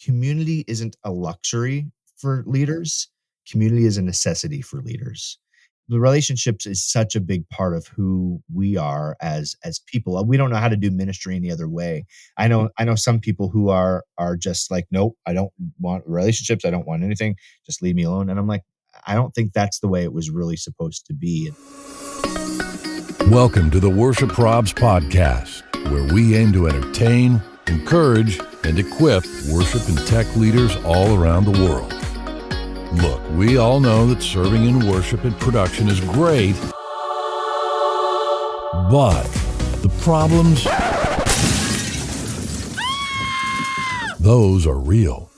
community isn't a luxury for leaders. Community is a necessity for leaders. The relationships is such a big part of who we are as people. We don't know how to do ministry any other way. I know some people who are just like, nope, I don't want relationships. I don't want anything. Just leave me alone. And I'm like, I don't think that's the way it was really supposed to be. Welcome to the Worship Probs podcast, where we aim to entertain, encourage, and equip worship and tech leaders all around the world. Look, we all know that serving in worship and production is great, but the problems, those are real.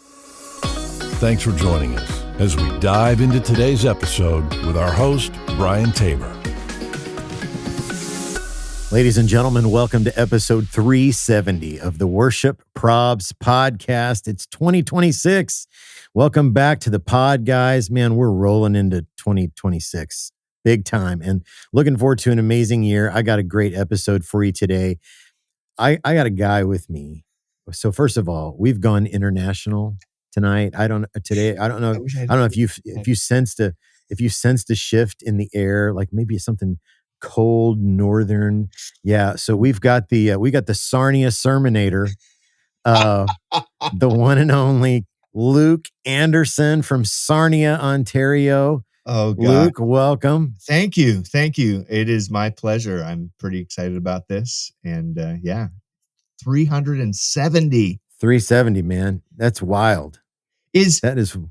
Thanks for joining us as we dive into today's episode with our host, Brian Tabor. Ladies and gentlemen, welcome to episode 370 of the Worship Probs podcast. It's 2026. Welcome back to the pod, guys. Man, we're rolling into 2026 big time and looking forward to an amazing year. I got a great episode for you today. I got a guy with me. So first of all, we've gone international tonight. I don't know if you sensed a shift in the air, like maybe something cold northern. Yeah. So we got the Sarnia Sermonator, the one and only Luke Anderson from Sarnia, Ontario. Oh, God. Luke, welcome. Thank you. It is my pleasure. I'm pretty excited about this. And 370, man. That's wild. Is it the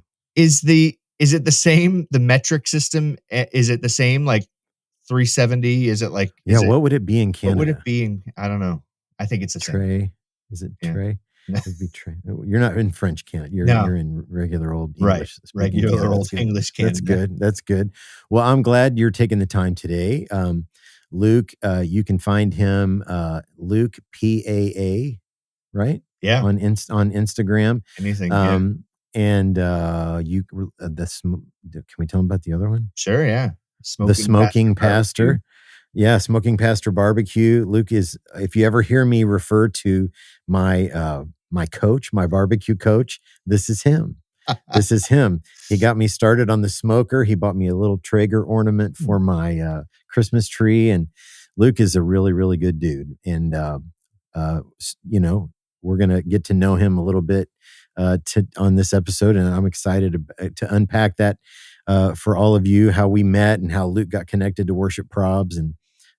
same? The metric system, is it the same? Like 370? Is it like, what would it be in Canada? What would it be in, I don't know. I think it's the Trey. same. Is it Yeah. Trey? It would be Trey. You're not in French Canada. You're in regular old Right. English. Regular old English Canada. That's good. Well, I'm glad you're taking the time today. Luke, you can find him, Luke PAA, right? Yeah. On Instagram. Anything. And can we tell him about the other one? Sure. Yeah. The Smoking Pastor. Barbecue. Yeah. Smoking Pastor Barbecue. Luke is, if you ever hear me refer to my coach, my barbecue coach, this is him. This is him. He got me started on the smoker. He bought me a little Traeger ornament for my Christmas tree. And Luke is a really, really good dude. And, we're going to get to know him a little bit on this episode. And I'm excited to unpack that for all of you, how we met and how Luke got connected to Worship Probs, and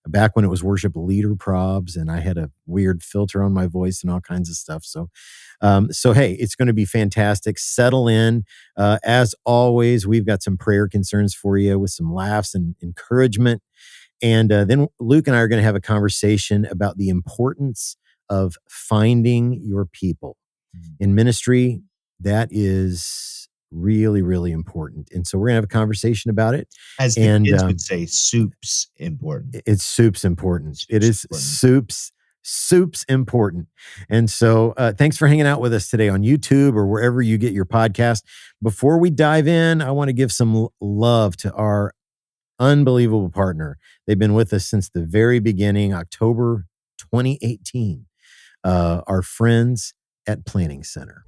back when it was Worship Leader Probs, and I had a weird filter on my voice and all kinds of stuff. So hey, it's going to be fantastic. Settle in. As always, we've got some prayer concerns for you with some laughs and encouragement. And then Luke and I are going to have a conversation about the importance of finding your people. In ministry. That is really, really important. And so we're going to have a conversation about it. As the kids would say, soup's important. It's soup's important. It is soup's important. And so thanks for hanging out with us today on YouTube or wherever you get your podcast. Before we dive in, I want to give some love to our unbelievable partner. They've been with us since the very beginning, October 2018. Our friends at Planning Center.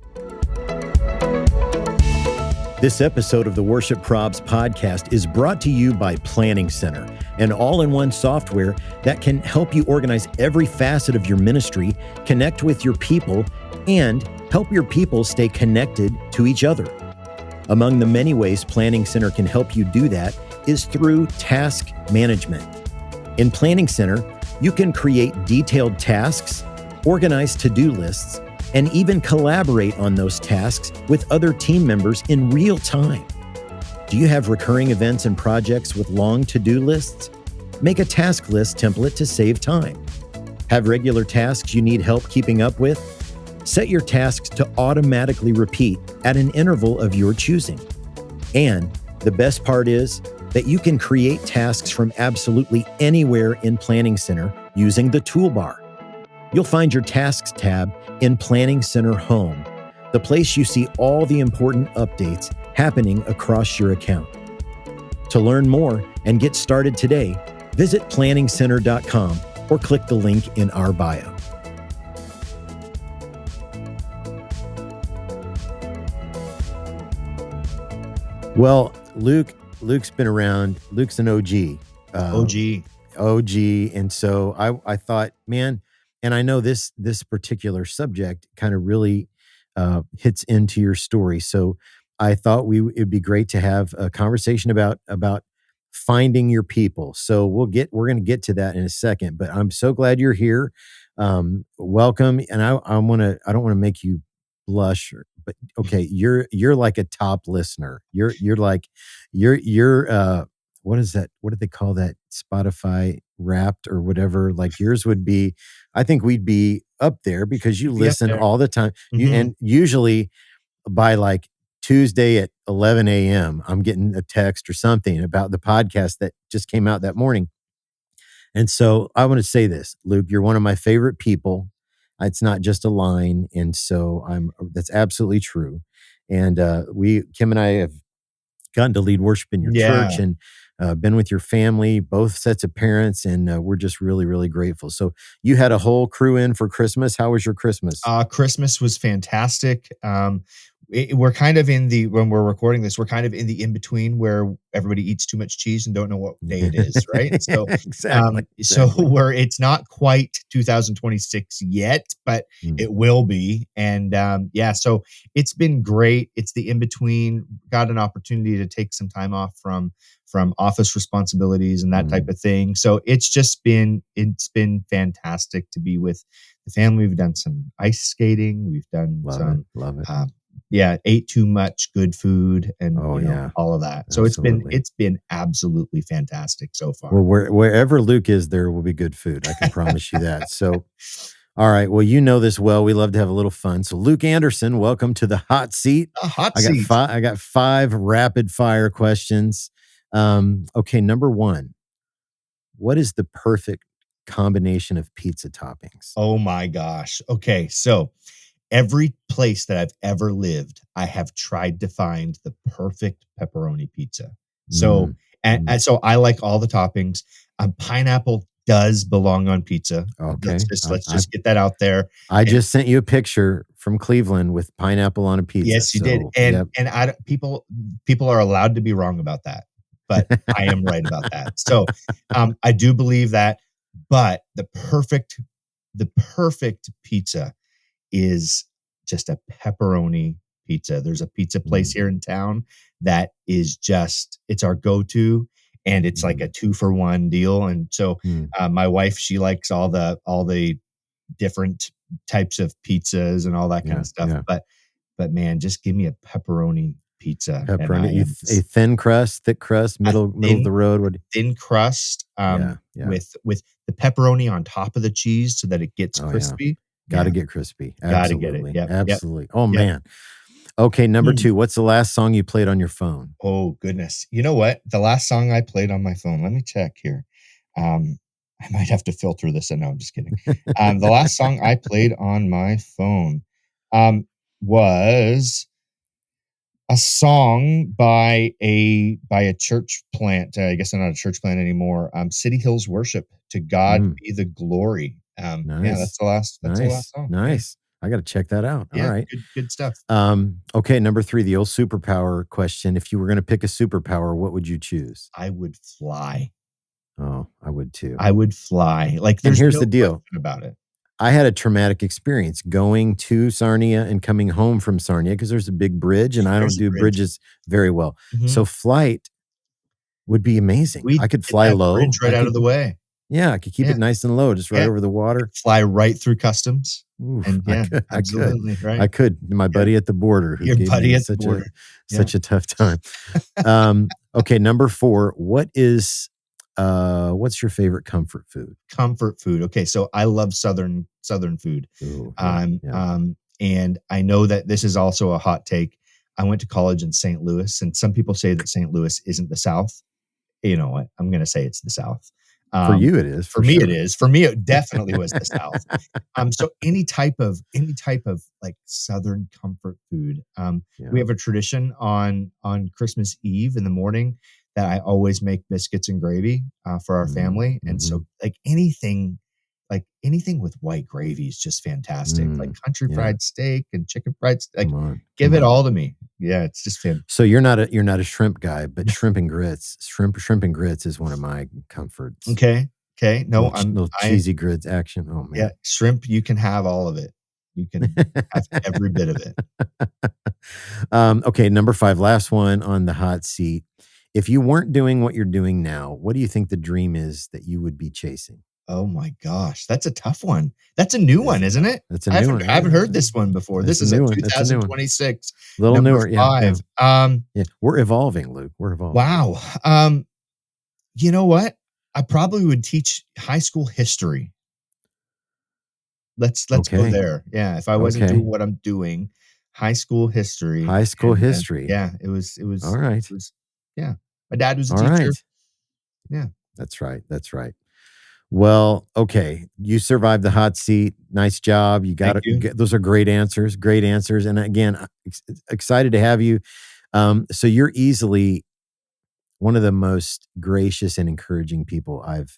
This episode of the Worship Probs podcast is brought to you by Planning Center, an all-in-one software that can help you organize every facet of your ministry, connect with your people, and help your people stay connected to each other. Among the many ways Planning Center can help you do that is through task management. In Planning Center, you can create detailed tasks, organize to-do lists, and even collaborate on those tasks with other team members in real time. Do you have recurring events and projects with long to-do lists? Make a task list template to save time. Have regular tasks you need help keeping up with? Set your tasks to automatically repeat at an interval of your choosing. And the best part is that you can create tasks from absolutely anywhere in Planning Center using the toolbar. You'll find your Tasks tab in Planning Center Home, the place you see all the important updates happening across your account. To learn more and get started today, visit planningcenter.com or click the link in our bio. Well, Luke's been around. Luke's an OG. OG. OG. And so I thought, man, and I know this particular subject kind of really hits into your story. So I thought it'd be great to have a conversation about finding your people. So we're going to get to that in a second, but I'm so glad you're here. Welcome. And I don't want to make you blush, but okay, you're like a top listener. You're what is that? What do they call that? Spotify Wrapped or whatever. Like yours would be, I think we'd be up there because you Be up listen there. all the time. Mhm. And usually by like Tuesday at 11 a.m., I'm getting a text or something about the podcast that just came out that morning. And so I want to say this, Luke, you're one of my favorite people. It's not just a line. And so that's absolutely true. And Kim and I have gotten to lead worship in your Yeah. church and been with your family, both sets of parents. And we're just really, really grateful. So you had a whole crew in for Christmas. How was your Christmas? Christmas was fantastic. We're kind of when we're recording this, we're kind of in the in between where everybody eats too much cheese and don't know what day it is, right? So, Exactly. so it's not quite 2026 yet, but it will be. And yeah, so it's been great. It's the in between. Got an opportunity to take some time off from office responsibilities and that type of thing. So it's been fantastic to be with the family. We've done some ice skating. We've done Love it. Ate too much good food and yeah. all of that. So Absolutely. it's been absolutely fantastic so far. Well, wherever Luke is, there will be good food. I can promise you that. So, all right. Well, you know this well. We love to have a little fun. So, Luke Anderson, welcome to the hot seat. A hot seat. I got 5 rapid fire questions. Okay, number 1. What is the perfect combination of pizza toppings? Oh my gosh. Okay, so every place that I've ever lived, I have tried to find the perfect pepperoni pizza. So, and so I like all the toppings. Pineapple does belong on pizza. Okay. Let's just get that out there. I just sent you a picture from Cleveland with pineapple on a pizza. Yes, you did. And people are allowed to be wrong about that, but I am right about that. So, I do believe that, but the perfect pizza is just a pepperoni pizza. There's a pizza place here in town that is it's our go-to, and it's like a 2-for-1 deal. And so my wife, she likes all the different types of pizzas and all that kind of stuff. Yeah. But man, just give me a pepperoni pizza. Pepperoni, a thin crust, thick crust, middle of the road. Thin crust, with the pepperoni on top of the cheese so that it gets crispy. Got to get crispy. Gotta get it. Yep. Absolutely. Oh man. Okay, number 2. What's the last song you played on your phone? Oh goodness. You know what? The last song I played on my phone. Let me check here. I might have to filter this. No, I'm just kidding. The last song I played on my phone was a song by a church plant. I guess I'm not a church plant anymore. City Hills Worship. To God be the glory. Nice. Yeah, that's the last song. Nice. I got to check that out. Yeah, all right. Good stuff. Okay, number 3, the old superpower question. If you were going to pick a superpower, what would you choose? I would fly. Oh, I would too. I would fly. Like, and here's no the deal question about it. I had a traumatic experience going to Sarnia and coming home from Sarnia because there's a big bridge and I don't do bridges very well. So flight would be amazing. I could fly low. Bridge right out of the way. Yeah, I could keep it nice and low, just right over the water. Fly right through customs. Oof, and absolutely, right? I could. My buddy at the border who gave me such a tough time. Okay, number 4. What's your favorite comfort food? Comfort food. Okay, so I love southern food. Ooh, and I know that this is also a hot take. I went to college in St. Louis, and some people say that St. Louis isn't the South. You know what? I'm going to say it's the South. For you, it is. For me, it is. For me, it definitely was the South. So any type of like Southern comfort food. We have a tradition on Christmas Eve in the morning that I always make biscuits and gravy for our family, and so like anything with white gravy is just fantastic. Like country fried steak and chicken fried steak. Give it all to me. Yeah, it's just So you're not a shrimp guy, but shrimp and grits is one of my comforts. okay. Okay. No, Little I cheesy grits action. Oh yeah, man. shrimp, you can have all of it. You can have every bit of it. Okay, number 5, last one on the hot seat. If you weren't doing what you're doing now, what do you think the dream is that you would be chasing? Oh my gosh, that's a tough one. That's a new Is one, it isn't tough? it? That's a new one. I haven't Yeah, heard this one before. it's This a is a new one. It's a new one. 2026, A little number newer. Yeah, 5. yeah, yeah. We're evolving, Luke. We're evolving. Wow. You know what? I probably would teach high school history. Let's go Okay. there. Yeah, if I wasn't doing Okay. what I'm doing, high school history, High school and, history. yeah, All right. it was yeah. My dad was a All teacher. right. Yeah, That's right. That's right. Well, okay. You survived the hot seat. Nice job. You got thank it. you. Those are great answers. Great answers. And again, excited to have you. So you're easily one of the most gracious and encouraging people I've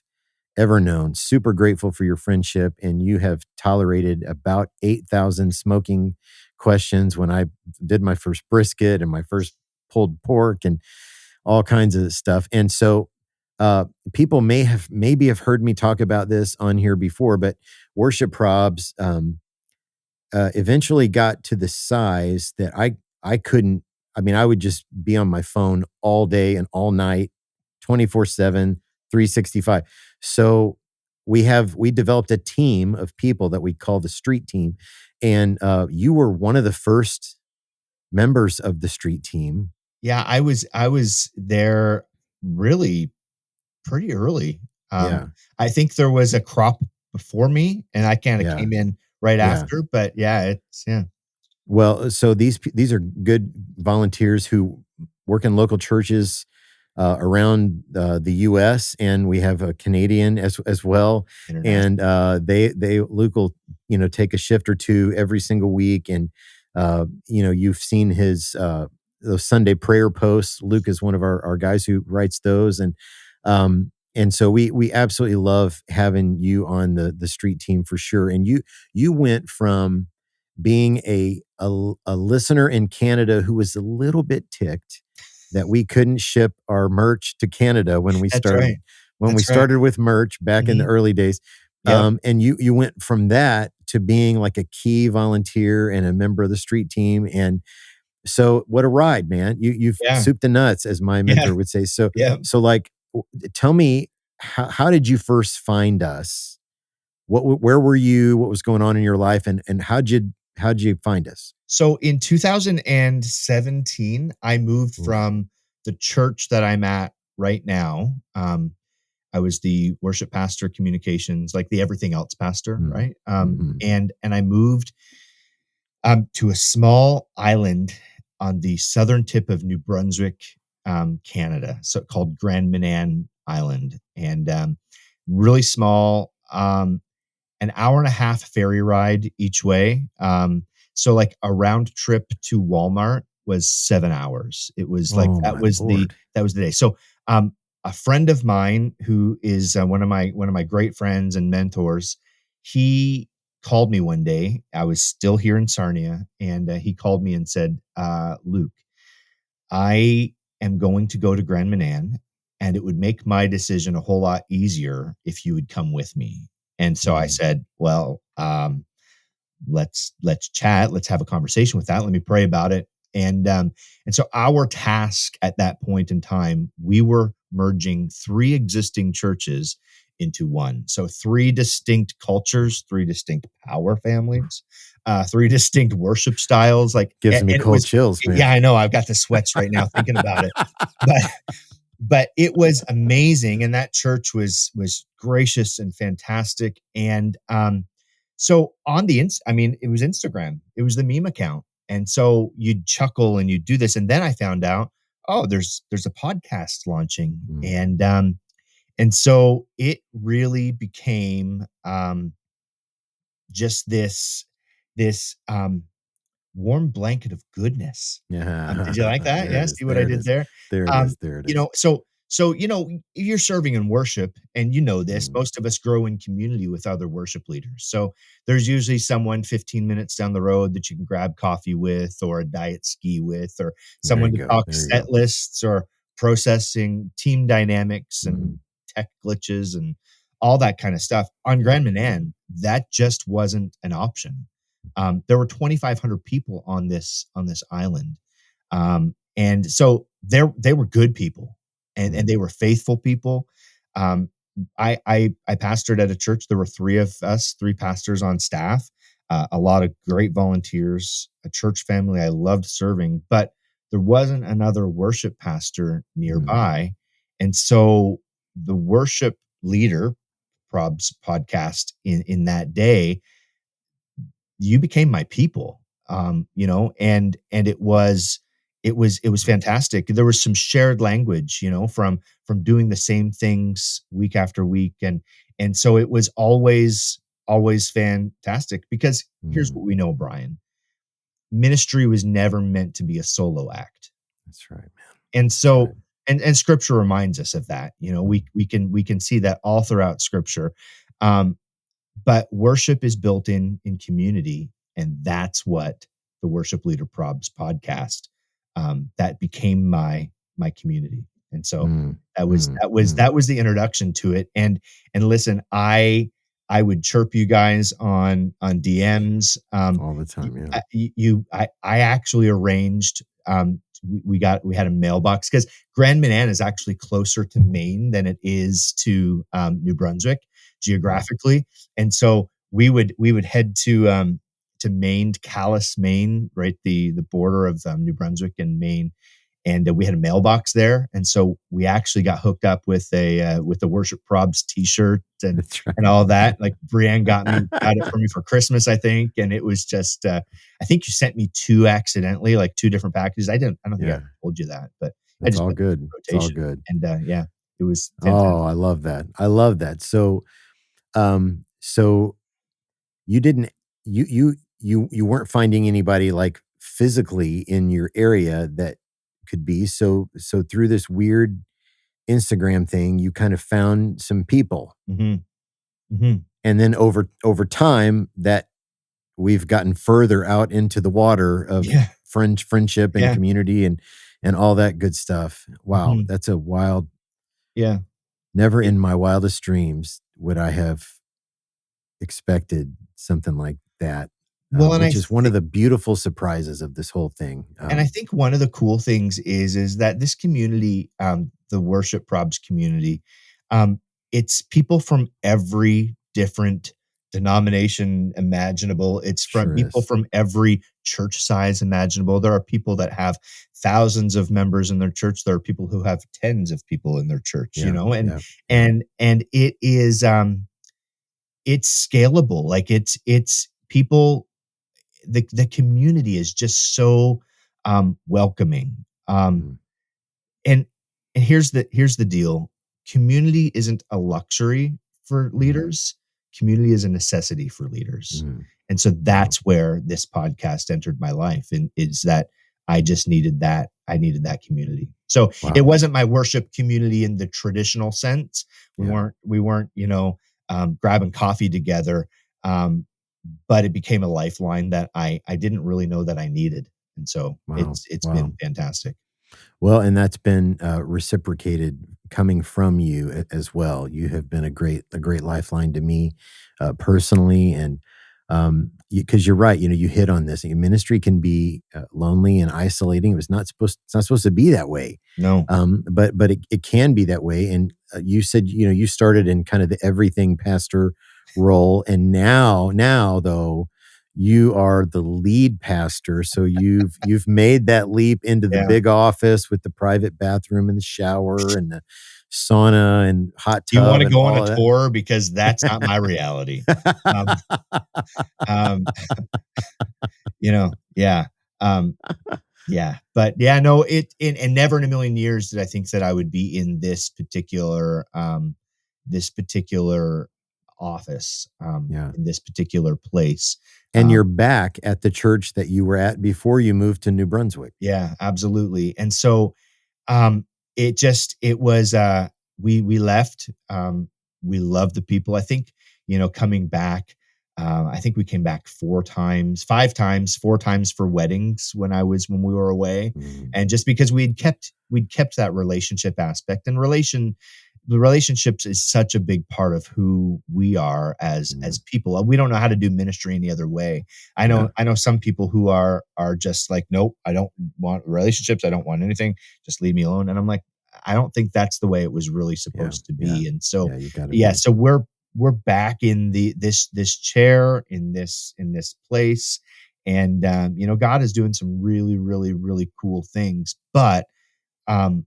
ever known. Super grateful for your friendship. And you have tolerated about 8,000 smoking questions when I did my first brisket and my first pulled pork and all kinds of stuff. And so people maybe have heard me talk about this on here before, but worship probs eventually got to the size that I couldn't. I mean, I would just be on my phone all day and all night, 24/7, 365. So we developed a team of people that we call the street team, and you were one of the first members of the street team. Yeah, I was there really pretty early. Yeah, I think there was a crop before me, and I kinda yeah, came in right yeah. after, but yeah, it's yeah. Well, so these are good volunteers who work in local churches around the U.S. and we have a Canadian as well. International. And they Luke will take a shift or two every single week, and you've seen his those Sunday prayer posts. Luke is one of our guys who writes those, and so we absolutely love having you on the street team for sure. And you went from being a listener in Canada who was a little bit ticked that we couldn't ship our merch to Canada That's right. when we That's right. started with merch back in the Mhm. early days. Yep. And you went from that to being like a key volunteer and a member of the street team. And so what a ride, man. You've Yeah. soup to nuts, as my Yeah. mentor would say. So Yep. like tell me how did you first find us? Where were you? What was going on in your life? And how'd you find us? So in 2017, I moved Oof. from the church that I'm at right now. I was the worship pastor, communications, like the everything else pastor, Mm. right? Mhm. And I moved to a small island on the southern tip of New Brunswick, Canada, so called Grand Manan Island, and really small. An hour and a half ferry ride each way. So like a round trip to Walmart was 7 hours. It was like Oh my lord. that was the day. So a friend of mine who is one of my great friends and mentors, he called me one day. I was still here in Sarnia, and he called me and said, "Luke, I am going to go to Grand Manan, and it would make my decision a whole lot easier if you would come with me." And so I Mm. said, "Well, let's chat. Let's have a conversation with that. Let me pray about it." And so our task at that point in time, we were merging three existing churches into one. So three distinct cultures, three distinct power families, three distinct worship styles. Like, Gives and me it cold was, chills, man. yeah, I know. I've got the sweats right now thinking about it, but it was amazing, and that church was gracious and fantastic. And so on the I mean, it was Instagram, it was the meme account, and so you'd chuckle and you'd do this, and then I found out, oh, there's a podcast launching, Mm. and so it really became just this warm blanket of goodness. Did you like Yeah. that? There it Yeah, is. see what I There it did is. there? There it is. There it is. So So, you're serving in worship and you know this, Mm, most of us grow in community with other worship leaders. So there's usually someone 15 minutes down the road that you can grab coffee with or a diet ski with, or there someone you to go. talk There you set go. lists or processing team dynamics and Mhm. tech glitches and all that kind of stuff. On Yeah. Grand Yeah. Manan, that just wasn't an option. There were 2,500 people on this island, and so they were good people, and Mm, they were faithful people. Um, I pastored at a church. There were three of us, three pastors on staff, a lot of great volunteers, a church family I loved serving, but there wasn't another worship pastor mm, nearby, and so the worship leader, Prob's podcast in that day, you became my people. And it was fantastic. There was some shared language, from doing the same things week after week, and so it was always fantastic, because here's mm. what we know, Brian. Ministry was never meant to be a solo act. That's right, man. And That's so right. and scripture reminds us of that. Mm, We can see that all throughout scripture. Um, but worship is built in community, and that's what the Worship Leader Probs podcast, that became my community. And so mm, that was mm, that was mm. that was the introduction to it. And listen, I would chirp you guys on DMs. All the time. Yeah. I actually arranged. We had a mailbox, because Grand Manan is actually closer to Maine than it is to New Brunswick Mm, geographically, and so we would head to Maine, Calais, Maine, right, the border of New Brunswick and Maine, and we had a mailbox there, and so we actually got hooked up with the Worship Probs T-shirt that's and right. all that. Like, Brienne got it for me for Christmas, I think, and it was just. I think you sent me two accidentally, like two different packages. I don't think I Yeah. ever told you that, but I That's just all put it in good. It's all rotation, good. and yeah, it was fantastic. Oh, I love that. I love that. So you didn't, you weren't finding anybody like physically in your area that could be. So through this weird Instagram thing, you kind of found some people. Hmm. Hmm. And then over time that we've gotten further out into the water of Yeah, friendship and yeah. community and all that good stuff. Wow, Mhm. that's a wild. Yeah. Never It in my wildest dreams would I have expected something like that, well, which is one of the beautiful surprises of this whole thing. I think one of the cool things is that this community, the Worship Probs community, um, it's people from every different denomination imaginable. It's from Sure people is. from every church size imaginable. There are people that have thousands of members in their church. There are people who have tens of people in their church, Yeah, and yeah, yeah. and it is, it's scalable. Like, it's people. The community is just so welcoming. Mm, And here's the deal. Community isn't a luxury for mhm, leaders. Community is a necessity for leaders. mhm. And so Wow, that's where this podcast entered my life, and is that I just needed that. I needed that community. So it wow. wasn't my worship community in the traditional sense. We Yeah, weren't we weren't grabbing coffee together. Um, but it became a lifeline that I didn't really know that I needed, and so wow, it's wow. been fantastic. Well, and that's been, reciprocated coming from you as well. You have been a great lifeline to me, personally, and because you're right. You hit on this. Ministry can be lonely and isolating. It's not supposed to be that way. No. But it can be that way. And you said you started in kind of the everything pastor role, and now though you are the lead pastor, so you've made that leap into the Yeah. big office with the private bathroom and the shower and the sauna and hot Do you tub wanna and go on a all of tour? Because that's not my reality. Um, that. um, yeah, um, yeah, but yeah, no, and never in a million years did I think that I would be in this particular office, Yeah. in this particular place. And you're back at the church that you were at before you moved to New Brunswick. Yeah, absolutely. And so, um, it was, we left, we loved the people. I think, coming back, I think we came back 4 times, 5 times, 4 times for weddings when we were away, Mm. and just because we'd kept that relationship aspect, and the relationships is such a big part of who we are as Mm. people. We don't know how to do ministry any other way. I Yeah. know I know some people who are just like, "Nope, I don't want relationships. I don't want anything. Just leave me alone." And I'm like, I don't think that's the way it was really Yeah. supposed to Yeah. be. And so, Yeah. You got to yeah, be. so we're back in this chair in this place, and God is doing some really really really cool things, but um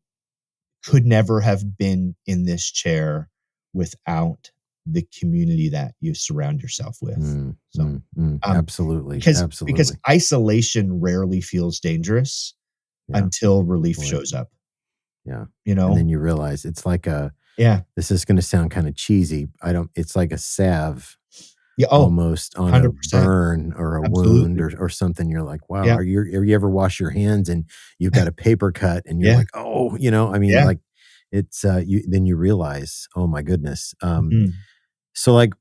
could never have been in this chair without the community that you surround yourself with. Mm, So, mm, mm. um, Absolutely. because Absolutely. isolation rarely feels dangerous Yeah. until relief Boy. shows up, Yeah. you And know? then you realize it's like Yeah. this is going to sound kind of cheesy. It's like a salve Yeah. Oh, almost on a 100%. burn or a wound Absolutely. or something. You're like, wow, Yeah. are you ever wash your hands and you've got a paper cut and you're Yeah. like, oh, I mean, Yeah. like then you realize, oh my goodness. Mhm. So like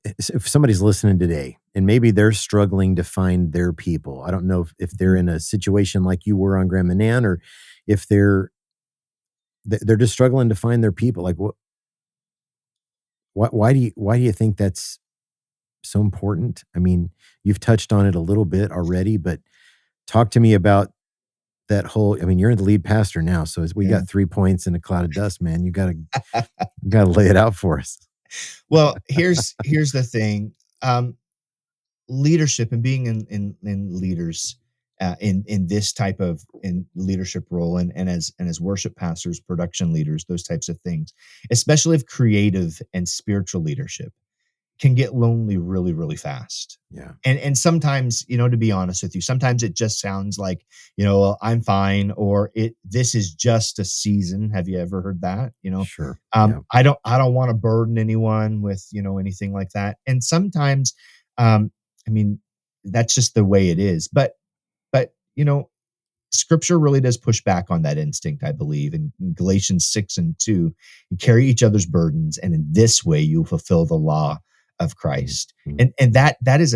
if somebody's listening today and maybe they're struggling to find their people, I don't know if they're Mhm. in a situation like you were on Grand Manan or if they're just struggling to find their people. Like why do you think that's so important? I mean, you've touched on it a little bit already, but talk to me about that whole. I mean, you're the lead pastor now, so as we Yeah. got 3 points in a cloud of dust, man. You gotta lay it out for us. Well, here's the thing. Um, Leadership and being in leaders, in this type of in leadership role, and as worship pastors, production leaders, those types of things, especially if creative and spiritual leadership, can get lonely really really fast. Yeah, And sometimes, to be honest with you, sometimes it just sounds like, "Well, I'm fine," or this is just a season. Have you ever heard that? sure. Yeah, I don't want to burden anyone with, anything like that. And sometimes, um, I mean, that's just the way it is. But Scripture really does push back on that instinct, I believe. In Galatians 6:2, you carry each other's burdens, and in this way you fulfill the law of mm, Christ. mm, And that is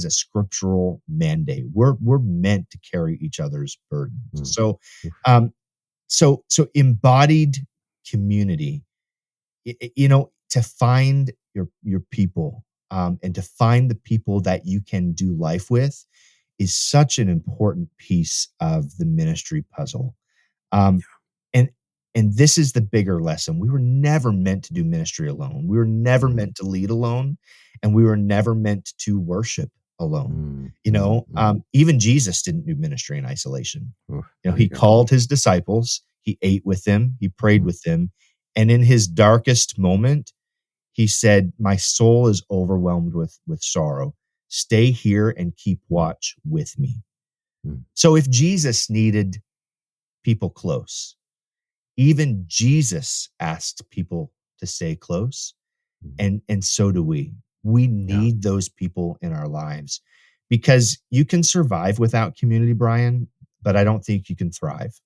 a scriptural mandate. We're meant to carry each other's burdens. mm. So, Oof. um, so embodied community, to find your people, and to find the people that you can do life with, is such an important piece of the ministry puzzle. Um, and and this is the bigger lesson. We were never meant to do ministry alone. We were never Mm, meant to lead alone, and we were never meant to worship alone. mm, mm, mm. Even Jesus didn't do ministry in isolation. Oof, there you He go. called his disciples, he ate with them, he prayed Mm, with them, and in his darkest moment, he said, "My soul is overwhelmed with sorrow. Stay here and keep mm, watch with me." mm, So if Jesus needed people close, even Jesus asked people to stay close, mm. and so do we. We Yeah, need those people in our lives, because you can survive without community, Brian, but I don't think you can thrive.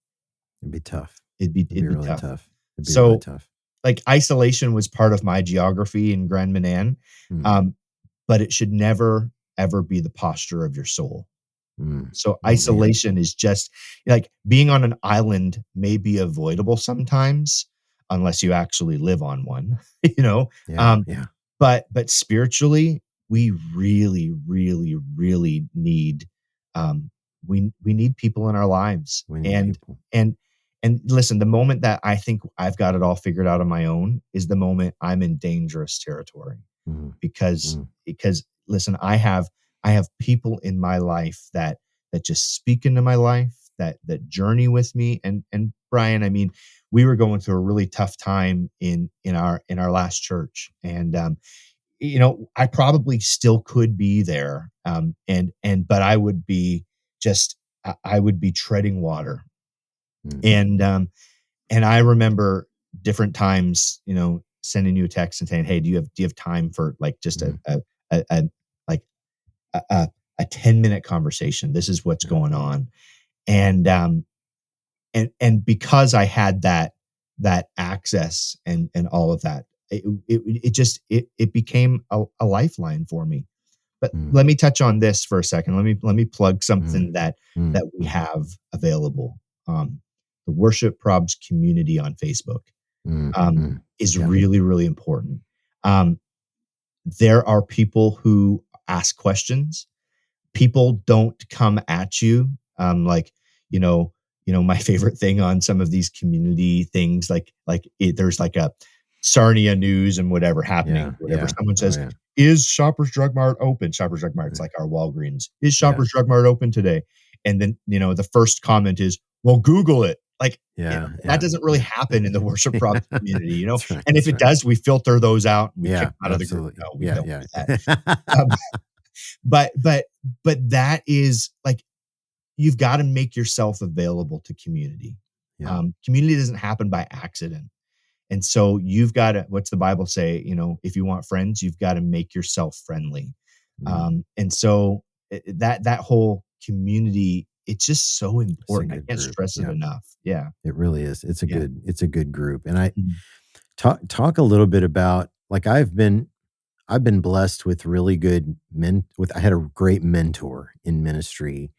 it'd be tough. It'd be It'd be it'd be really tough. tough. It'd be really So, tough. like, isolation was part of my geography in Grand Manan, Mm, um, but it should never ever be the posture of your soul. mm. So Oh man. isolation is just like being on an island may be avoidable sometimes, unless you actually live on one, you know. Yeah, Um, yeah. but spiritually, we really, really, really need we need people in our lives. We need And people. and and listen, the moment that I think I've got it all figured out on my own is the moment I'm in dangerous territory, Mm, because mm, listen, I have people in my life that just speak into my life, that journey with me. And Brian, I mean, we were going through a really tough time in our last church, and I probably still could be there, and but I would be just I would be treading water. mm, And I remember different times, sending you a text and saying, "Hey, do you have time for, like, just mm. a like a 10-minute conversation? This is what's Yeah. going on." And and because I had that access and all of that, it became a lifeline for me. But Mm, let me touch on this for a second. Let me plug mm, something that we mm, have available. The Worship Probs community on Facebook mm, mm. is Yeah, really, really important. Um, there are people who ask questions. People don't come at you, like, you know my favorite thing on some of these community things, there's like a Sarnia news and whatever yeah, happening, whatever yeah. someone Oh says, yeah, "Is Shoppers Drug Mart open?" Shoppers Drug Mart's Uh, like our Walgreens. "Is yeah, Shoppers Drug Mart open today?" And then, the first comment is, "Well, Google it." Like, yeah, that yeah, doesn't really yeah. happen in the worship props community, That's right. and if That's it right. does, we filter those out and we kick Yeah, them out of the group. absolutely. No, we Yeah, don't yeah. do that. Um, but but but that is like, you've got to make yourself available to community. Yeah. Community doesn't happen by accident. And so you've got to, what's the Bible say? If you want friends, you've got to make yourself friendly. Mm, And so that whole community, it's just so it's a important. I good can't group. stress it Yeah, enough. Yeah. it really is. Yeah. It's a good group. And I Mhm. talk a little bit about, like, I've been blessed with really good men with I had a great mentor in ministry,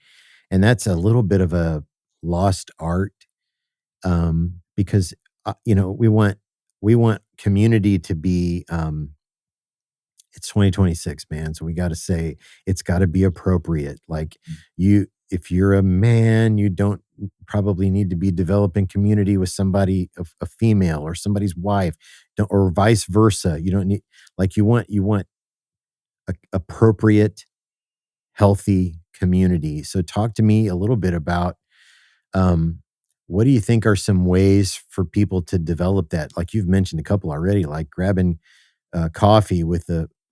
and that's a little bit of a lost art, because, we want community to be, it's 2026, man, so we gotta say it's gotta be appropriate. Like, if you're a man, you don't probably need to be developing community with somebody, a female or somebody's wife, don't, or vice versa. You don't need, like, you want appropriate, healthy community. So talk to me a little bit about, um, what do you think are some ways for people to develop that? Like, you've mentioned a couple already, like grabbing coffee with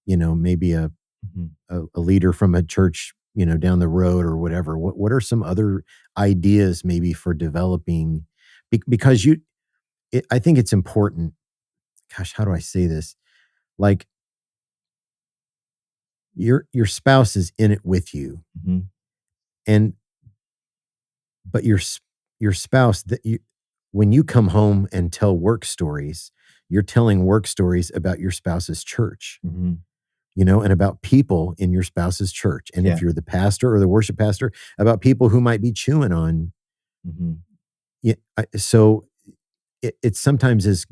maybe Mhm. a leader from a church, down the road or whatever. What are some other ideas maybe for developing? Because I think it's important. Gosh, how do I say this? Like, your spouse is in it with you, Mhm. and but your spouse, that you when you come home and tell work stories, you're telling work stories about your spouse's church, Mhm. and about people in your spouse's church. And Yeah. if you're the pastor or the worship pastor, about people who might be chewing on. Mhm. Yeah, so it sometimes is.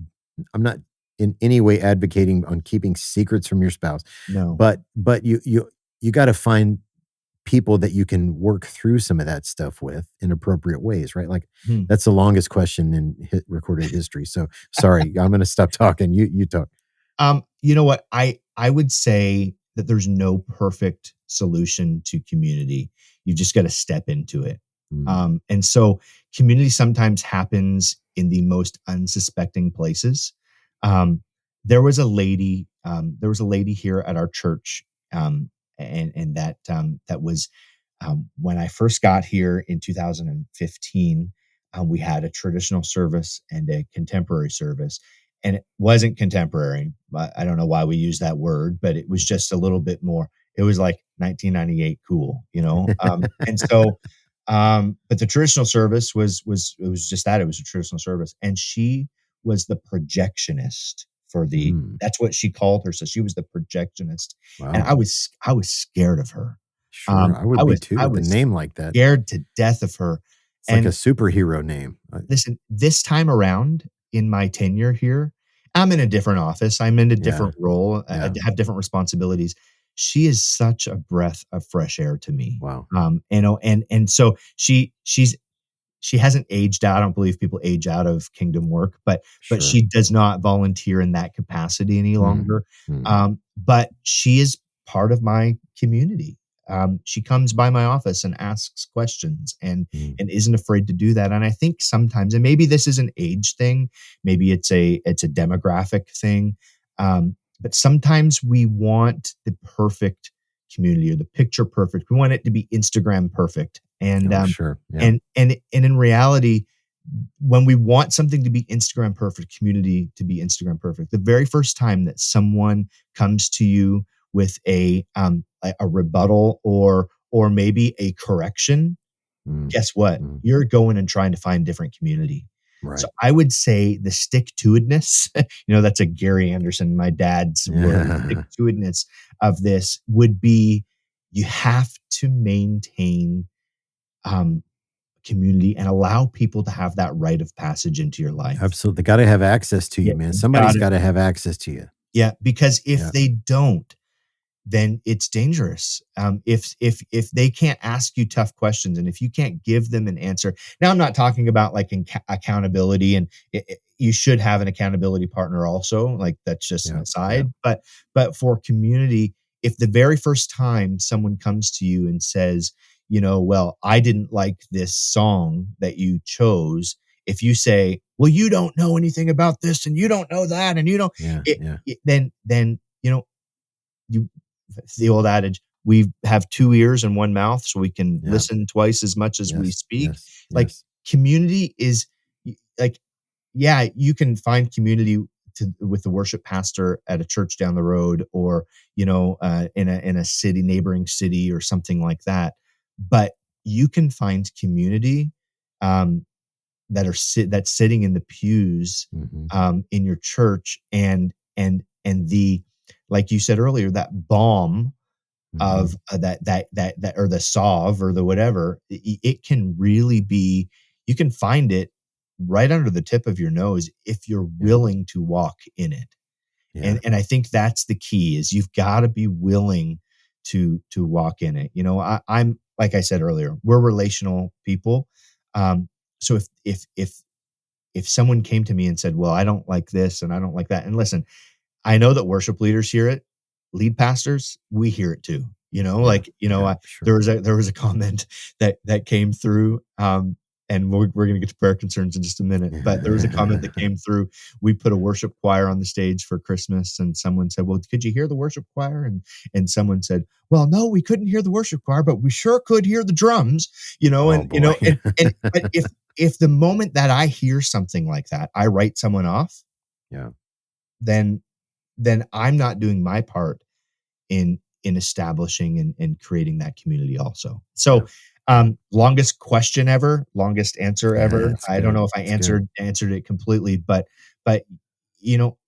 I'm not in any way advocating on keeping secrets from your spouse, No. but you got to find people that you can work through some of that stuff with in appropriate ways, right? Like, Mhm. that's the longest question in recorded history. So sorry, I'm going to stop talking. You talk. You know what? I would say that there's no perfect solution to community. You've just got to step into it. Mm, And so community sometimes happens in the most unsuspecting places. Um, there was a lady here at our church, and that was, when I first got here in 2015. We had a traditional service and a contemporary service, and it wasn't contemporary. I don't know why we use that word, but it was just a little bit more. It was like 1998 cool, and so, but the traditional service was just that. It was a traditional service, and she was the projectionist for the. mm, That's what she called her. So she was the projectionist, and wow. I was scared of her. Sure, I I would be was too I with a was name like that. scared to death of her, It's like a and superhero name. listen, this time around in my tenure here, I'm in a different office, I'm in a Yeah, different role, I yeah. have different responsibilities. She is such a breath of fresh air to me, Wow. and so she hasn't aged out. I don't believe people age out of kingdom work, but Sure. she does not volunteer in that capacity any Mm, longer. mm, But she is part of my community. She comes by my office and asks questions, and mm, isn't afraid to do that. And I think sometimes, and maybe this is an age thing, maybe it's a demographic thing, but sometimes we want the perfect community or the picture perfect. We want it to be Instagram perfect, and oh, sure. Yeah. in reality, when we want something to be Instagram perfect, community to be Instagram perfect, the very first time that someone comes to you with a rebuttal or maybe a correction, Mm, guess what? mm, You're going and trying to find different community. So right. I would say the stick-to-itiveness, that's a Gary Anderson, my dad's word, Yeah. stick-to-itiveness of this would be you have to maintain, um, community and allow people to have that rite of passage into your life. Absolutely. Got to have access to Yeah, you, man. you Somebody's gotta got to have access to you. yeah, because if Yeah. they don't, then it's dangerous. If they can't ask you tough questions and if you can't give them an answer. Now, I'm not talking about like accountability, and you should have an accountability partner also. Like that's just an Yeah. Yeah. aside. But for community, if the very first time someone comes to you and says, well, I didn't like this song that you chose. If you say, well, you don't know anything about this and you don't know that and you don't, Yeah. it, Yeah. then you it's the old adage, we have 2 ears and 1 mouth, so we can Yeah. listen twice as much as we Yes. speak. Yes. Like, Yes. community is like, yeah, you can find community with the worship pastor at a church down the road or, in a city neighboring city or something like that. But you can find community, um, that's sitting in the pews, Hmm. in your church and the like you said earlier, that balm Hmm. of, that or the salve or the whatever, it can really be you can find it right under the tip of your nose if you're Yeah. willing to walk in it. Yeah. And I think that's the key is you've gotta be willing to walk in it. I'm like I said earlier, we're relational people. So if someone came to me and said, "Well, I don't like this and I don't like that," and listen, I know that worship leaders hear it. Lead pastors, we hear it too. Yeah. Yeah. There Sure. was a comment that came through, and we're gonna get to prayer concerns in just a minute, but there was a comment that came through. We put a worship choir on the stage for Christmas, and someone said, "Well, could you hear the worship choir?" And someone said, "Well, no, we couldn't hear the worship choir, but we sure could hear the drums." Oh boy. But if the moment that I hear something like that, I write someone off, Yeah. then I'm not doing my part in establishing and creating that community also. Yeah. So, longest question ever, longest answer ever. That's I don't good. know if I That's good. answered it completely, but you know,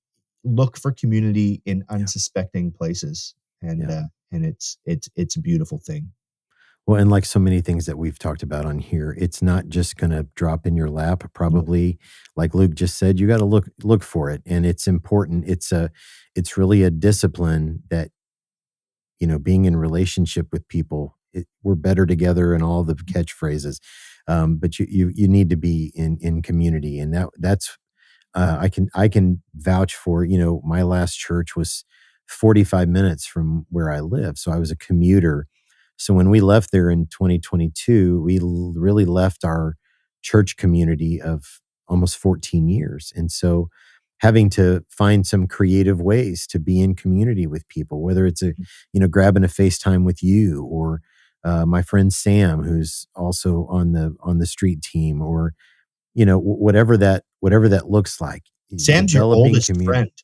look for community in Yeah. unsuspecting places, and Yeah. it's a beautiful thing. Well, and like so many things that we've talked about on here, it's not just going to drop in your lap. No, Probably, like Luke just said, you got to look for it, and it's important. It's really a discipline that being in relationship with people. We're better together, and all the catchphrases. But you need to be in community, and that's I can vouch for. My last church was 45 minutes from where I live, so I was a commuter. So when we left there in 2022, we really left our church community of almost 14 years. And so having to find some creative ways to be in community with people, whether it's grabbing a FaceTime with you or my friend Sam, who's also on the street team, or whatever that looks like, Sam's your developing oldest community. friend, right?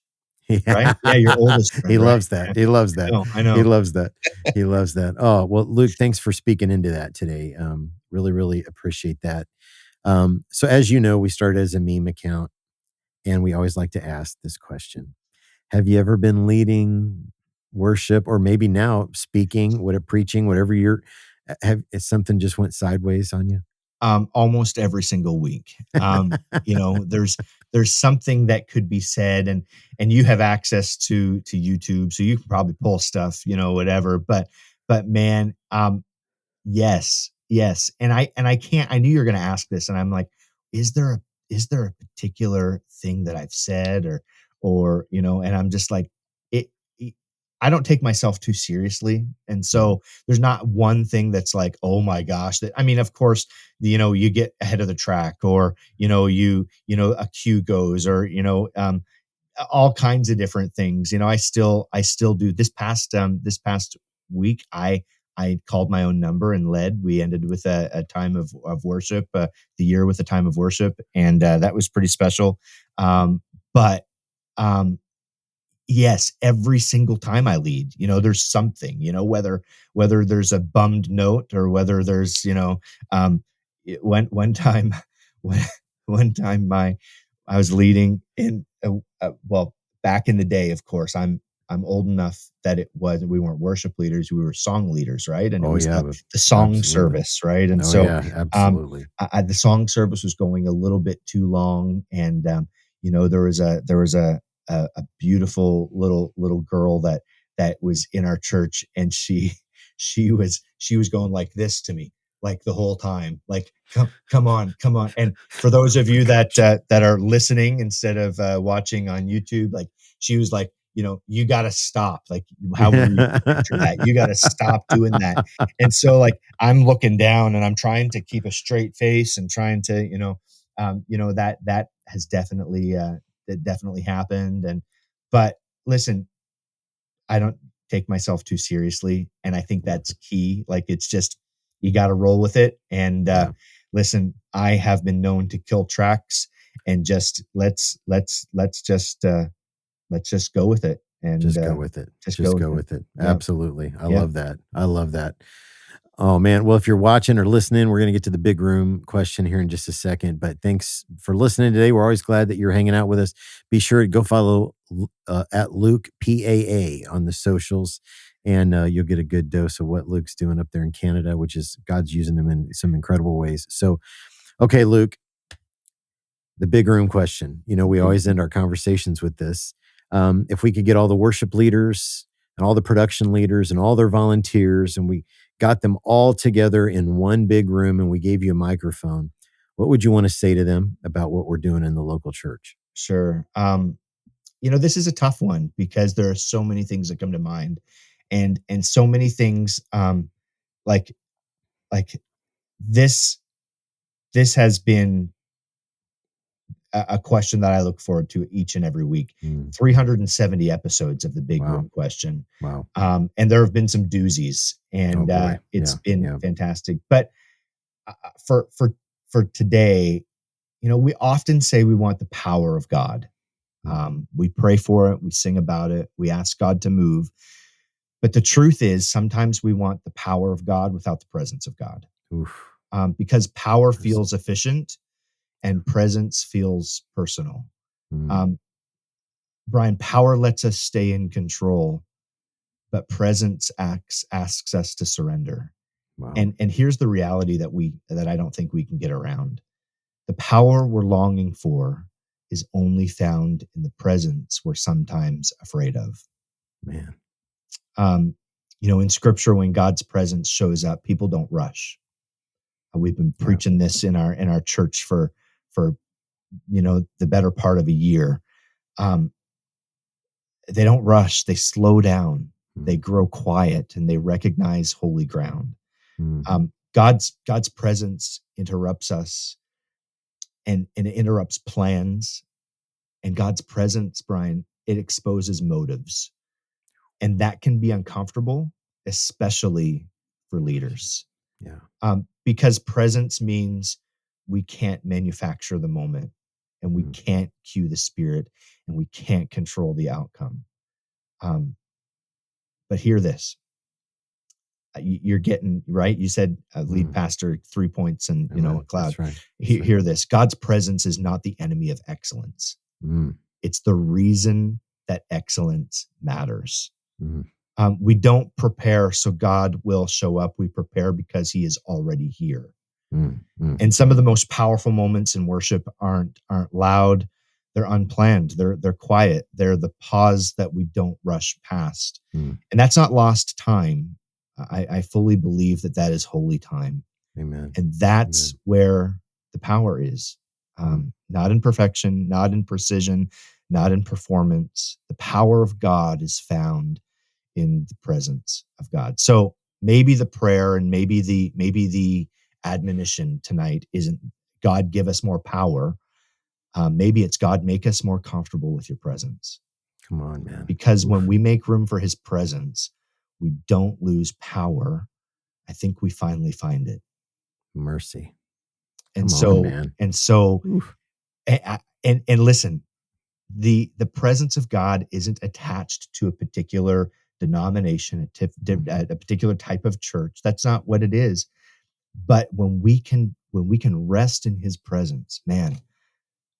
Yeah. Yeah, your oldest He friend, right? loves that. Yeah. He loves that. I He know. loves that. He loves that. Oh, well, Luke, thanks for speaking into that today. Really, really appreciate that. So as you know, we started as a meme account, and we always like to ask this question. Have you ever been leading worship, or maybe now speaking, preaching, whatever has something just went sideways on you? Almost every single week. There's something that could be said, and you have access to YouTube, so you can probably pull stuff, whatever. But man, yes, yes, and I can't. I knew you were going to ask this, and I'm like, is there a particular thing that I've said and I'm just like, it. I don't take myself too seriously, and Mm, so there's not one thing that's like, oh my gosh. That I mean, of course, you get ahead of the track, or a cue goes, or all kinds of different things. I still do. This past week, I called my own number and led. We ended with a time of worship, the year with a time of worship, and that was pretty special. But um, Yes, every single time I lead, there's something, whether there's a bummed note or whether there's, one time, one one time I was leading in, well, back in the day, of course, I'm old enough that we weren't worship leaders, we were song leaders, right? And it Oh was yeah, the song absolutely. service, right? And Oh so, yeah, um, absolutely. the song service was going a little bit too long, and there was a beautiful little girl that was in our church, and she was going like this to me, like the whole time, like, come on, come on. And for those of you that are listening instead of watching on YouTube, like, she was like, you got to stop, like, however you picture that, you got to stop doing that. And so, like, I'm looking down and I'm trying to keep a straight face and trying to, that has definitely that definitely happened. And but listen, I don't take myself too seriously, and I think that's key. Like, it's just, you got to roll with it. And Yeah, listen, I have been known to kill tracks, and just let's just go with it, and just go with it. just go Just with go it. with it. Yeah, Absolutely. I yeah, love that. I love that. Oh man. Well, if you're watching or listening, we're going to get to the big room question here in just a second. But thanks for listening today. We're always glad that you're hanging out with us. Be sure to go follow at Luke PAA on the socials, and you'll get a good dose of what Luke's doing up there in Canada, which is God's using him in some incredible ways. So, okay, Luke, the big room question. We big always end our conversations with this. If we could get all the worship leaders and all the production leaders and all their volunteers, and we got them all together in one big room and we gave you a microphone, what would you want to say to them about what we're doing in the local church? sure. This is a tough one because there are so many things that come to mind, and so many things, like like this this has been a question that I look forward to each and every week. Mm, 370 episodes of the Big wow. Room Question, Wow. and there have been some doozies, Oh and boy. it's Yeah. been Yeah. fantastic. But for today, we often say we want the power of God. Mm, We pray for it, we sing about it, we ask God to move. But the truth is, sometimes we want the power of God without the presence of God, oof. because power Mercy. feels efficient and presence feels personal. Mm, Um, Brian, power lets us stay in control, but presence asks us to surrender. wow. And here's the reality that I don't think we can get around. The power we're longing for is only found in the presence we're sometimes afraid of. Man. Um, in scripture, when God's presence shows up, people don't rush. We've been Yeah. preaching this in our church for the better part of a year. Um, they don't rush; they slow down, they Mm, grow quiet, and they recognize holy ground. mm, God's presence interrupts us, and it interrupts plans. And God's presence, Brian, it exposes motives, and that can be uncomfortable, especially for leaders. yeah. Because presence means we can't manufacture the moment, and we Mm, can't cue the spirit, and we can't control the outcome. Um, but hear this. You're getting right. You said lead mm. pastor, 3 points, and a Amen. cloud. That's right. That's right. Hear this. God's presence is not the enemy of excellence. Mm, It's the reason that excellence matters. mm, We don't prepare so God will show up. We prepare because He is already here. mm, mm, And some of mm, the most powerful moments in worship aren't loud. They're unplanned. They're quiet. They're the pause that we don't rush past. mm. And that's not lost time. I fully believe that is holy time, Amen. and that's Amen. where the power is. Mm, Not in perfection, not in precision, not in performance. The power of God is found in the presence of God. So maybe the prayer and maybe the admonition tonight isn't God give us more power. Maybe it's God make us more comfortable with your presence. come on, man. Because when Oof. we make room for His presence, we don't lose power. I think we finally find it. Mercy. And Come on, so man. and so Oof. and listen, The presence of God isn't attached to a particular denomination, a particular type of church. That's not what it is. But when we can rest in his presence, man,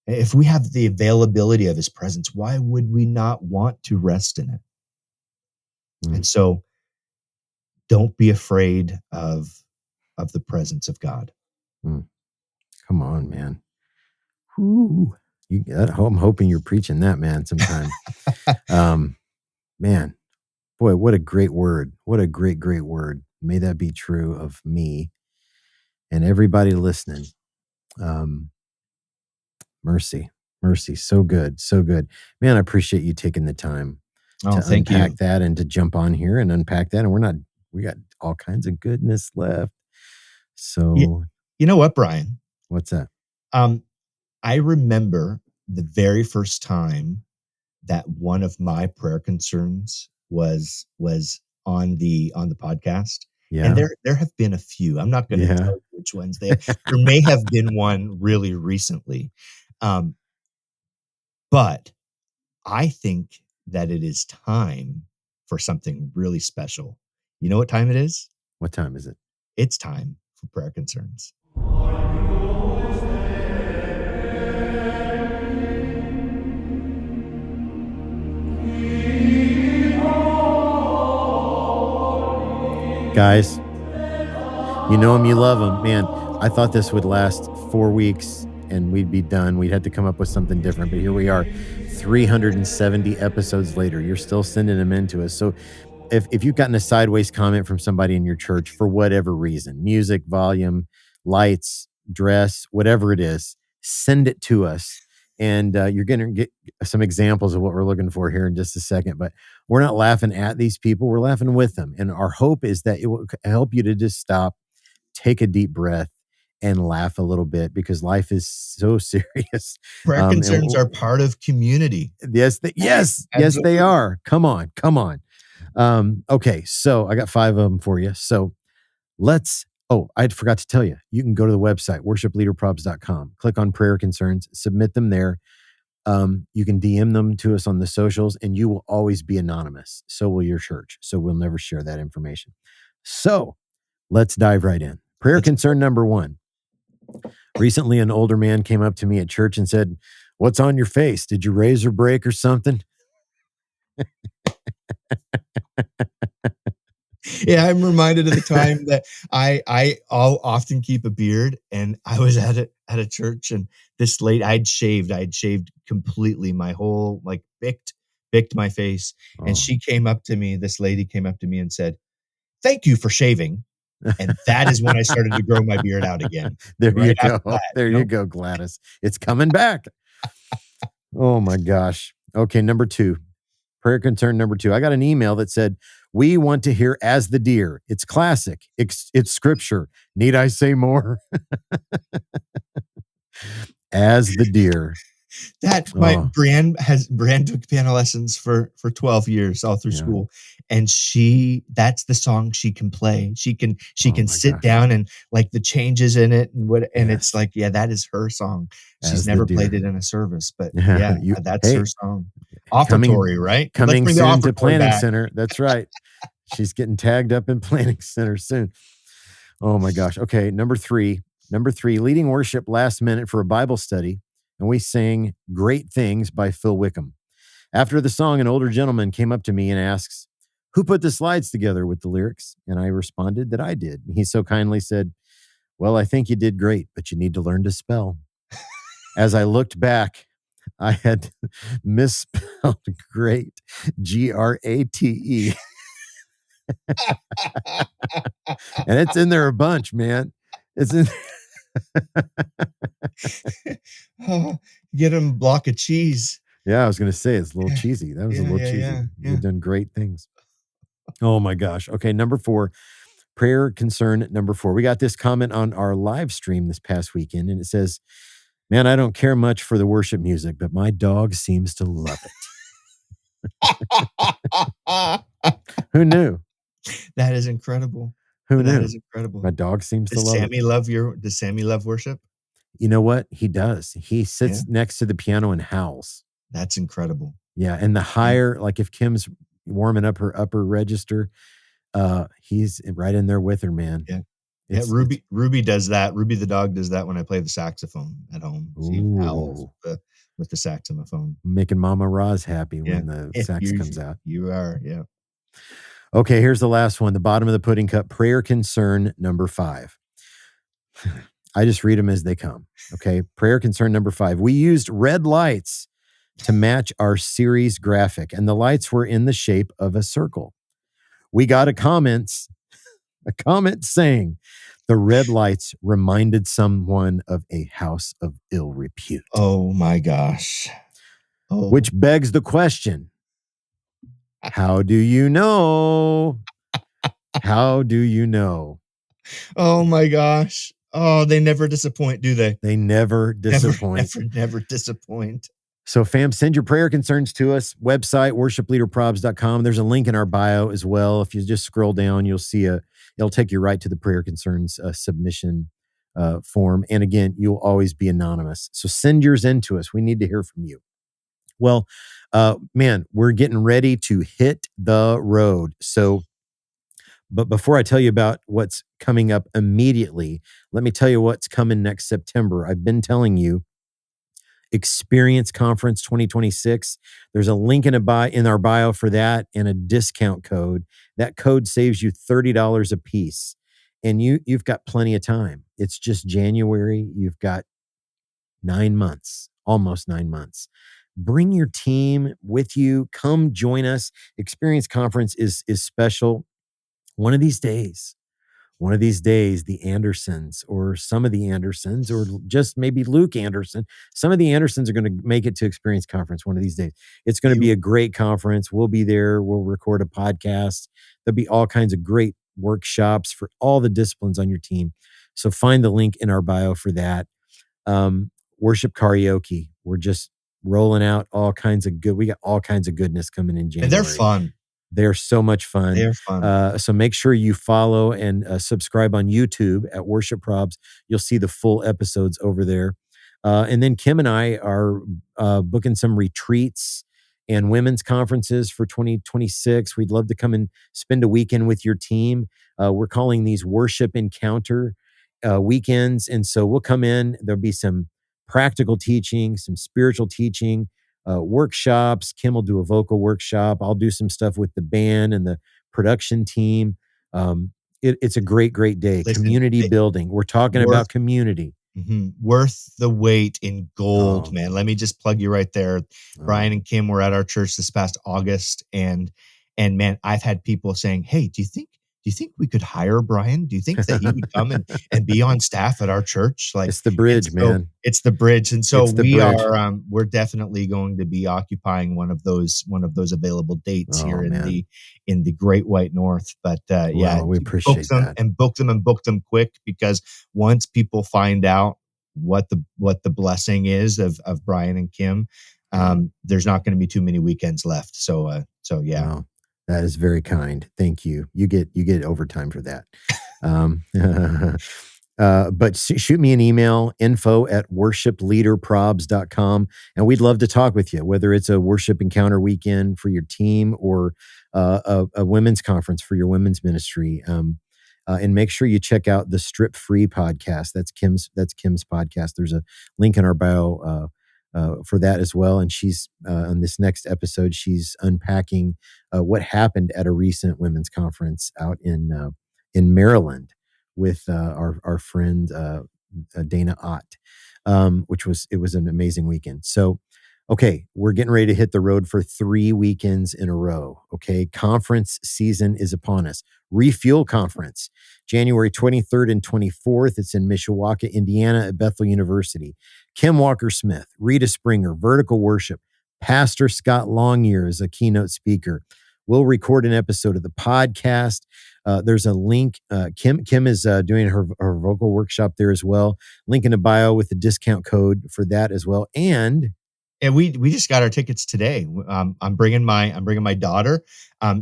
if we have the availability of his presence, why would we not want to rest in it? Mm. And so don't be afraid of the presence of God. Come on, man. Whoo. I'm hoping you're preaching that, man, sometime. Man, boy, what a great word. What a great, great word. May that be true of me and everybody listening. Mercy. So good. So good. Man, I appreciate you taking the time Oh, to thank you. unpack that and to jump on here and unpack that. And we got all kinds of goodness left. So You know what, Brian? what's that? I remember the very first time that one of my prayer concerns was on the podcast. And Yeah. there have been a few. I'm not going to Yeah. tell you which ones there may have been one really recently. But I think that it is time for something really special. You know what time it is? What time is it? It's time for prayer concerns. Guys, you know them, you love them. Man, I thought this would last 4 weeks and we'd be done. We'd have to come up with something different. But here we are, 370 episodes later. You're still sending them in to us. So if you've gotten a sideways comment from somebody in your church for whatever reason, music, volume, lights, dress, whatever it is, send it to us. And you're going to get some examples of what we're looking for here in just a second. But we're not laughing at these people. We're laughing with them. And our hope is that it will help you to just stop, take a deep breath, and laugh a little bit because life is so serious. Prayer concerns are part of community. Yes, yes, they are. Come on. Okay, so I got 5 of them for you. So I forgot to tell you, you can go to the website, worshipleaderprobs.com, click on prayer concerns, submit them there. You can DM them to us on the socials, and you will always be anonymous. So will your church. So we'll never share that information. So let's dive right in. Prayer concern number 1. Recently, an older man came up to me at church and said, "What's on your face? Did your razor break or something?" Yeah, I'm reminded of the time that I'll often keep a beard, and I was at a church, and this lady, I'd shaved completely my whole, like, bicked my face. Oh. And this lady came up to me and said, "Thank you for shaving." And that is when I started to grow my beard out again. There Right you after go. that, There you go, Gladys. It's coming back. Oh my gosh. Okay, number 2. Prayer concern number 2. I got an email that said, "We want to hear As the Deer. It's classic. It's scripture. Need I say more?" As the Deer. Brienne took piano lessons for 12 years all through school, and that's the song she can play. She can sit down and, like, the changes in it and it's like, yeah, that is her song. She's never played it in a service, but that's her song. Offertory, right? Coming soon to Planning Center. That's right. She's getting tagged up in Planning Center soon. Oh my gosh. Okay, number 3, leading worship last minute for a Bible study. And we sang Great Things by Phil Wickham. After the song, an older gentleman came up to me and asks, "Who put the slides together with the lyrics?" And I responded that I did. He so kindly said, "Well, I think you did great, but you need to learn to spell." As I looked back, I had misspelled great, GRATE. And it's in there a bunch, man. It's in Get him a block of cheese. Yeah, I was going to say it's a little cheesy. That was a little cheesy. Yeah. You've done great things. Oh my gosh. Okay, number 4, prayer concern number 4. We got this comment on our live stream this past weekend, and it says, "Man, I don't care much for the worship music, but my dog seems to love it." Who knew? That is incredible. Who knew? That is incredible. My dog seems to love it. Does Sammy love worship? You know what? He does. He sits next to the piano and howls. That's incredible. Yeah. And the higher, like if Kim's warming up her upper register, he's right in there with her, man. Yeah. Yeah, It's Ruby does that. Ruby the dog does that when I play the saxophone at home. She howls ooh, with the saxophone. making Mama Roz happy Yeah. when the Yeah, sax comes out. you are, yeah. Okay, here's the last one. The bottom of the pudding cup, prayer concern number 5. I just read them as they come. Okay. Prayer concern number 5. We used red lights to match our series graphic, and the lights were in the shape of a circle. We got a comment saying the red lights reminded someone of a house of ill repute. Oh my gosh. Oh. Which begs the question, how do you know? How do you know? Oh my gosh. Oh, they never disappoint, do they? They never disappoint. Never disappoint. So, fam, send your prayer concerns to us. Website, worshipleaderprobs.com. There's a link in our bio as well. If you just scroll down, you'll see it'll take you right to the prayer concerns submission form. And again, you'll always be anonymous. So send yours in to us. We need to hear from you. Well, man, we're getting ready to hit the road. So, but before I tell you about what's coming up immediately, let me tell you what's coming next September. I've been telling you, Experience Conference 2026. There's a link in our bio for that and a discount code. That code saves you $30 a piece. And you've got plenty of time. It's just January. You've got 9 months, almost 9 months. Bring your team with you. Come join us. Experience Conference is special. One of these days, the Andersons or some of the Andersons, or just maybe Luke Anderson, some of the Andersons are going to make it to Experience Conference one of these days. It's going to be a great conference. We'll be there. We'll record a podcast. There'll be all kinds of great workshops for all the disciplines on your team. So find the link in our bio for that. Worship karaoke. We're just rolling out all kinds of we got all kinds of goodness coming in January. And they're fun. They're so much fun. They're fun. So make sure you follow and subscribe on YouTube at Worship Probs. You'll see the full episodes over there. And then Kim and I are booking some retreats and women's conferences for 2026. We'd love to come and spend a weekend with your team. We're calling these Worship Encounter weekends. And so we'll come in. There'll be some practical teaching, some spiritual teaching, workshops. Kim will do a vocal workshop. I'll do some stuff with the band and the production team. It's a great day. Listen, community building. We're talking about community. Worth the wait in gold, man. Let me just plug you right there. Brian and Kim were at our church this past August, and man, I've had people saying, "Hey, do you think we could hire Brian? Do you think that he would come and be on staff at our church?" Like, it's the bridge, man. It's the bridge. And so we're definitely going to be occupying one of those available dates here in the Great White North. But we appreciate that. And book them quick, because once people find out what the blessing is of Brian and Kim, there's not going to be too many weekends left. So yeah. Wow. That is very kind. Thank you. You get overtime for that. But shoot me an email, info@worshipleaderprobs.com. And we'd love to talk with you, whether it's a worship encounter weekend for your team or a women's conference for your women's ministry. And make sure you check out the Strip Free podcast. That's Kim's podcast. There's a link in our bio for that as well. And she's on this next episode, she's unpacking what happened at a recent women's conference out in Maryland with our friend Dana Ott, which was an amazing weekend. So, okay, we're getting ready to hit the road for 3 weekends in a row. Okay, conference season is upon us. Refuel Conference, January 23rd and 24th. It's in Mishawaka, Indiana at Bethel University. Kim Walker-Smith, Rita Springer, Vertical Worship, Pastor Scott Longyear is a keynote speaker. We'll record an episode of the podcast. There's a link. Kim is doing her vocal workshop there as well. Link in the bio with the discount code for that as well. And Yeah, we just got our tickets today. I'm bringing my daughter.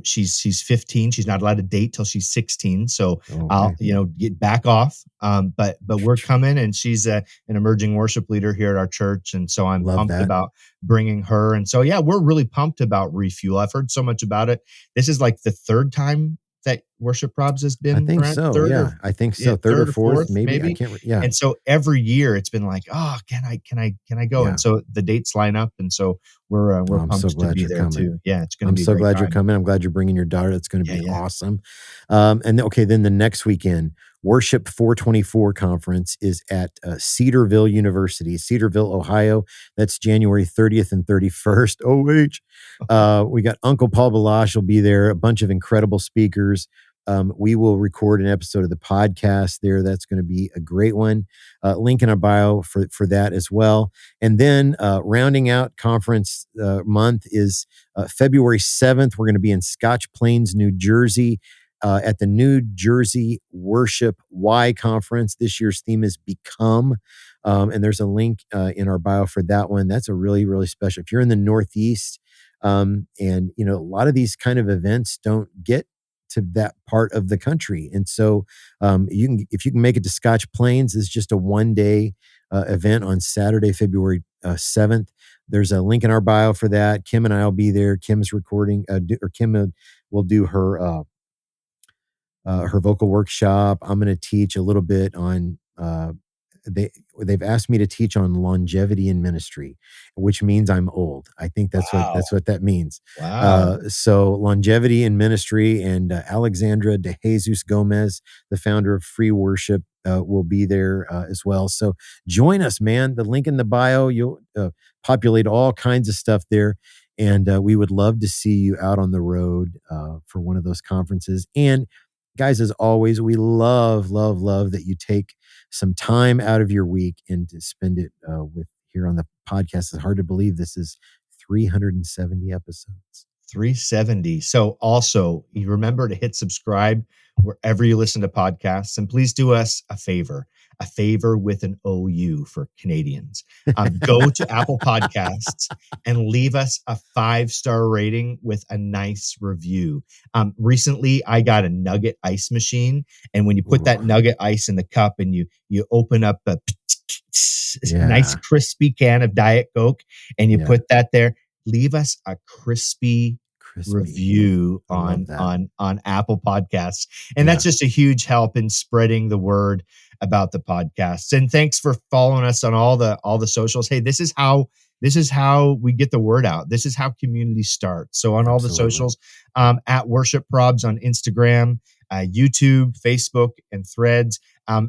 She's 15. She's not allowed to date till she's 16. So I'll Okay. get back off. But we're coming, and she's an emerging worship leader here at our church, and so I'm Love pumped that. about bringing her. And so yeah, we're really pumped about Refuel. I've heard so much about it. This is like the third time that Worship Probs has I been think around, so. third or Yeah, I think yeah, so. Third or third or fourth, fourth, maybe. I maybe. can't. Yeah, And so every year it's been like, oh, can I go? yeah. And so the dates line up, and so Oh, we're I'm so pumped to glad be you're there coming. too. Yeah, it's going to I'm be a so great glad you're time. coming. I'm glad you're bringing your daughter. That's going to Yeah, be yeah. awesome. Okay, then the next weekend, Worship 424 conference is at Cedarville University, Cedarville, Ohio. That's January 30th and 31st. We got Uncle Paul Balash will be there. A bunch of incredible speakers. We will record an episode of the podcast there. That's going to be a great one. Link in our bio for that as well. And then rounding out conference month is February 7th. We're going to be in Scotch Plains, New Jersey, at the New Jersey Worship Y Conference. This year's theme is Become. And there's a link in our bio for that one. That's a really, really special. If you're in the Northeast, and a lot of these kind of events don't get to that part of the country. And so if you can make it to Scotch Plains, it's just a 1-day event on Saturday, February 7th. There's a link in our bio for that. Kim and I will be there. Kim's recording, Kim will do her vocal workshop. I'm going to teach a little bit on, they've asked me to teach on longevity in ministry, which means I'm old. I think Wow. that's what that means. Wow. So longevity in ministry, and Alexandra De Jesus Gomez, the founder of Free Worship, will be there as well. So join us, man. The link in the bio, you'll populate all kinds of stuff there. And we would love to see you out on the road for one of those conferences. And guys, as always, we love, love, love that you take some time out of your week and to spend it with here on the podcast. It's hard to believe this is 370 episodes. 370. So also, you remember to hit subscribe wherever you listen to podcasts, and please do us a favor with an OU for Canadians. Go to Apple Podcasts and leave us a 5-star rating with a nice review. Recently, I got a nugget ice machine, and when you put that Ooh, nugget ice in the cup and you open up a nice yeah, crispy can of Diet Coke and you yeah, put that there, leave us a crispy crispy. review I love that. on Apple Podcasts. And that's Yeah, just a huge help in spreading the word about the podcasts. And thanks for following us on all the socials. Hey, this is how we get the word out. This is how community starts. So on all the absolutely. socials, at Worship Probs on Instagram, YouTube, Facebook, and Threads.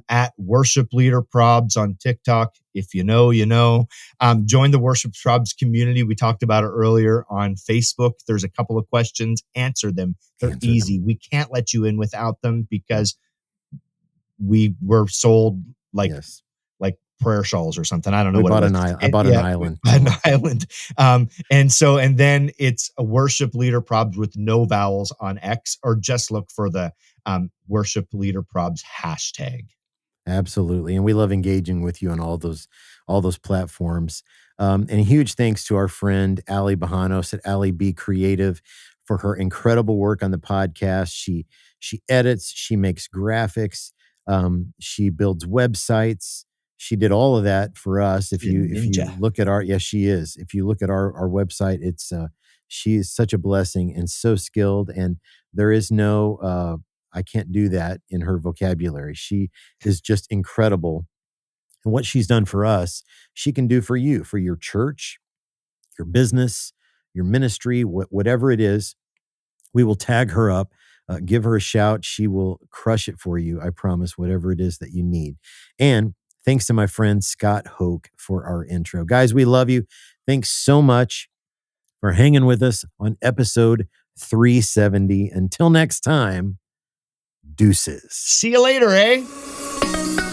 At Worship Leader Probs on TikTok. If you know, you know. Join the Worship Probs community. We talked about it earlier on Facebook. There's a couple of questions. Answer them. They're Answer them. easy. We can't let you in without them Yep. because we were sold Yes. like prayer shawls or something. I don't know We what it bought was. an island. I And bought an yeah, island. an island. And then it's a Worship Leader Probs with no vowels on X, or just look for the Worship Leader Probs hashtag. Absolutely. And we love engaging with you on all those platforms. And a huge thanks to our friend Ali Bajanos at Ali Be Creative for her incredible work on the podcast. She edits, she makes graphics, she builds websites. She did all of that for us. She's a If you ninja. look at our, yes, she is. If you look at our website, it's she is such a blessing and so skilled. And there is no I can't do that in her vocabulary. She is just incredible. And what she's done for us, she can do for you, for your church, your business, your ministry, whatever it is. We will tag her up, give her a shout. She will crush it for you. I promise, whatever it is that you need. And thanks to my friend Scott Hoke for our intro. Guys, we love you. Thanks so much for hanging with us on episode 370. Until next time, deuces. See you later, eh?